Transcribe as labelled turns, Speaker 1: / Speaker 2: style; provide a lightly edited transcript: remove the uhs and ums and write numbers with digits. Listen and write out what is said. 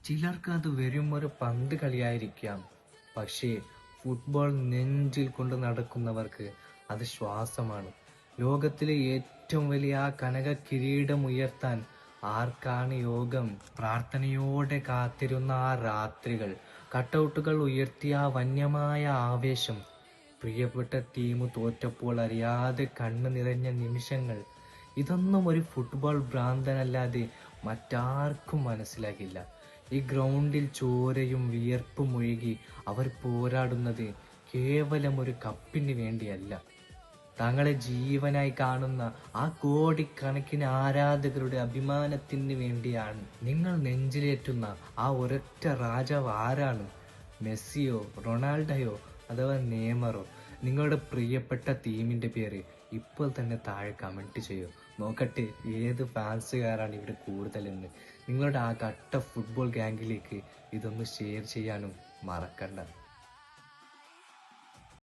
Speaker 1: ചിലർക്ക് അത് വെറും ഒരു പന്ത് കളിയായിരിക്കാം, പക്ഷേ ഫുട്ബോൾ നെഞ്ചിൽ കൊണ്ട് നടക്കുന്നവർക്ക് അത് ശ്വാസമാണ്. ലോകത്തിലെ ഏറ്റവും വലിയ ആ കനക കിരീടം ഉയർത്താൻ ആർക്കാണ് യോഗം? പ്രാർത്ഥനയോടെ കാത്തിരുന്ന ആ രാത്രികൾ, കട്ടൗട്ടുകൾ ഉയർത്തിയ ആ വന്യമായ ആവേശം, പ്രിയപ്പെട്ട ടീം തോറ്റപ്പോൾ അറിയാതെ കണ്ണ് നിറഞ്ഞ നിമിഷങ്ങൾ, ഇതൊന്നും ഒരു ഫുട്ബോൾ ഭ്രാന്തനല്ലാതെ മറ്റാർക്കും മനസ്സിലാകില്ല. ഈ ഗ്രൗണ്ടിൽ ചോരയും വിയർപ്പും ഒഴുകി അവർ പോരാടുന്നത് കേവലം ഒരു കപ്പിന് വേണ്ടിയല്ല. തങ്ങളെ ജീവനായി കാണുന്ന ആ കോടിക്കണക്കിന് ആരാധകരുടെ അഭിമാനത്തിന് വേണ്ടിയാണ്. നിങ്ങൾ നെഞ്ചിലേറ്റുന്ന ആ ഒരൊറ്റ രാജാവ് ആരാണ്? മെസ്സിയോ, റൊണാൾഡോയോ, അഥവാ നെയ്മറോ? നിങ്ങളുടെ പ്രിയപ്പെട്ട ടീമിന്റെ പേര് ഇപ്പോൾ തന്നെ താഴെ കമന്റ് ചെയ്യൂ. നോക്കട്ടെ ഏത് ഫാൻസുകാരാണ് ഇവിടെ കൂടുതലെന്ന്. നിങ്ങളുടെ ആ കട്ട ഫുട്ബോൾ ഗാംഗിലേക്ക് ഇതൊന്ന് ഷെയർ ചെയ്യാനും മറക്കണ്ട.